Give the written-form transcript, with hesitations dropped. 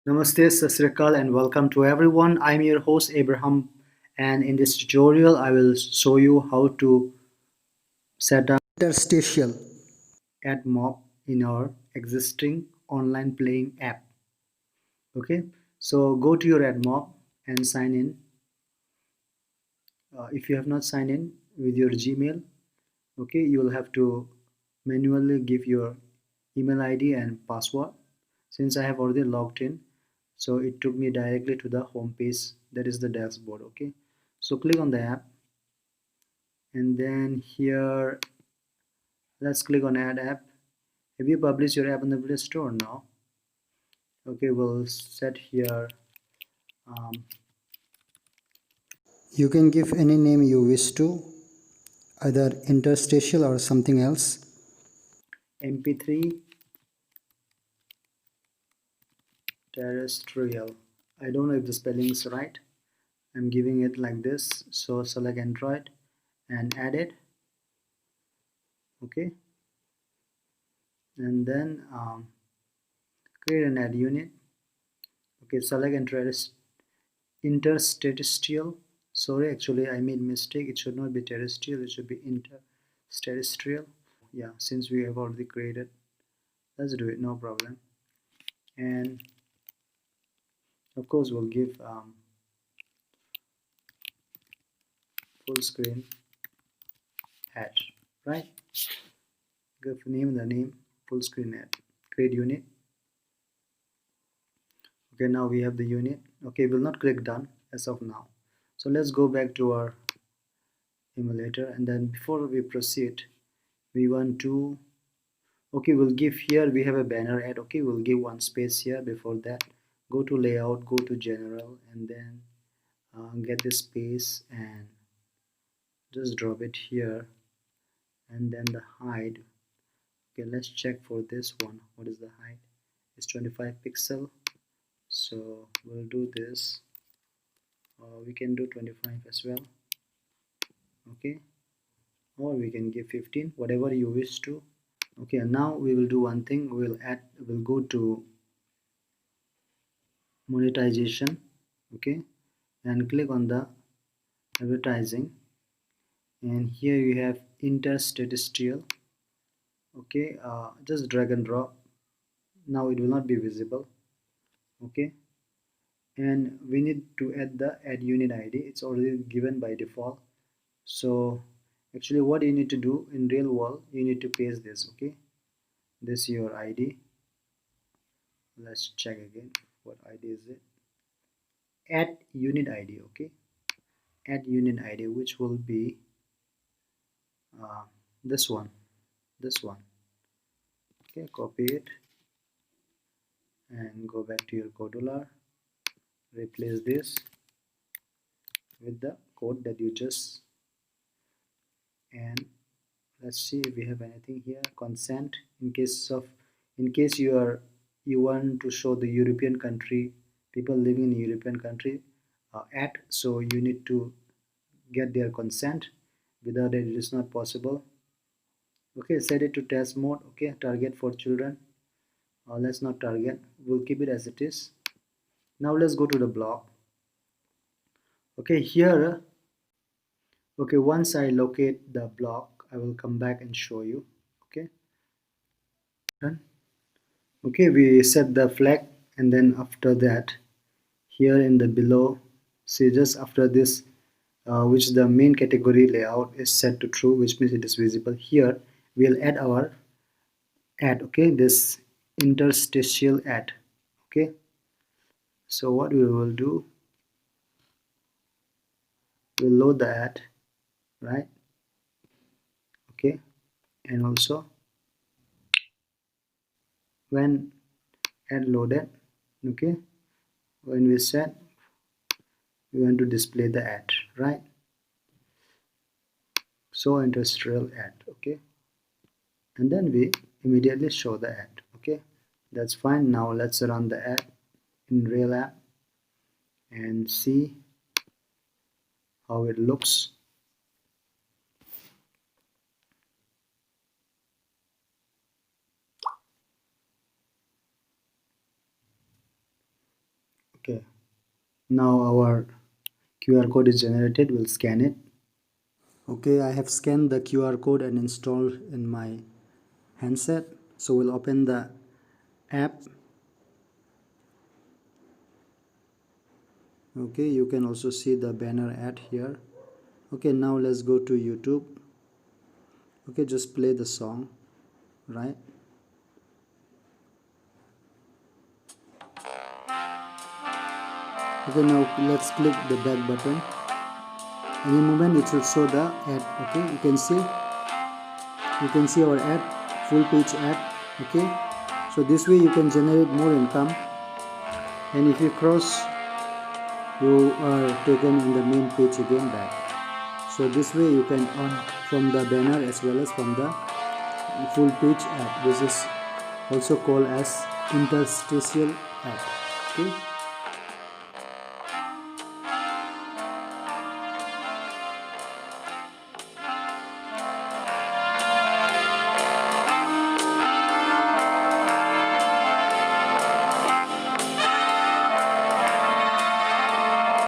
Namaste, Sasrikal, and welcome to everyone. I'm your host Abraham, and in this tutorial, I will show you how to set up interstitial Admob in our existing online playing app. Okay, so go to your Admob and sign in. If you have not signed in with your Gmail, okay, you will have to manually give your email ID and password. Since I have already logged in, so it took me directly to the home page, that is the dashboard. Okay, so click on the app, and then here let's click on add app. Have you published your app in the Play Store now? Okay, we'll set here um, you can give any name you wish to, either interstitial or something else. MP3 terrestrial. I don't know if the spelling is right. I'm giving it like this. So select Android and add it. Okay, and then create an add unit. Okay, select interstitial. Sorry, actually I made mistake. It should not be terrestrial. It should be interstitial. Yeah, since we have already created, let's do it. No problem. And of course, we'll give full screen ad. Right? Give name the name full screen ad. Create unit. Okay, now we have the unit. Okay, we'll not click done as of now. So let's go back to our emulator, and then before we proceed, we want to, okay, we'll give here, we have a banner ad. Okay, we'll give one space here. Before that, go to layout, go to general, and then get this space and just drop it here, and then the height. Okay, let's check for this one. What is the height? It's 25 pixel. So we'll do this. We can do 25 as well. Okay, or we can give 15, whatever you wish to. Okay, now we will do one thing. We'll go to monetization. Okay, and click on the advertising, and here you have interstitial. Okay, just drag and drop. Now it will not be visible. Okay, and we need to add the add unit ID. It's already given by default. So actually what you need to do in real world, you need to paste this. Okay, this your ID. Let's check again. What ID is it? Add unit ID. Okay, add unit ID, which will be uh, this one. Okay, copy it and go back to your codeler. Replace this with the code that you just, and let's see if we have anything here. Consent, in case you want to show the European country, people living in European country at, so you need to get their consent. Without it, it is not possible. Okay, set it to test mode. Okay, target for children. Let's not target, we'll keep it as it is. Now let's go to the block. Okay, here, okay, once I locate the block, I will come back and show you. Okay, done. Okay, we set the flag, and then after that, here in the below, see, just after this, which the main category layout is set to true, which means it is visible. Here we'll add our ad. Okay, this interstitial ad. Okay, so what we will do, we'll load the ad, right? Okay, and also when ad loaded, okay, when we set, we want to display the ad, right? So industrial ad. Okay, and then we immediately show the ad. Okay, that's fine. Now let's run the ad in real app and see how it looks. Okay, now our QR code is generated. We'll scan it. Okay, I have scanned the QR code and installed in my handset. So we'll open the app. Okay, you can also see the banner ad here. Okay, now let's go to YouTube. Okay, just play the song, right? Okay, now let's click the back button. Any moment it will show the ad. Okay, you can see our ad, full page ad. Okay, so this way you can generate more income, and if you cross, you are taken in the main page again back. So this way you can earn from the banner as well as from the full page ad, which is also called as interstitial ad. Okay.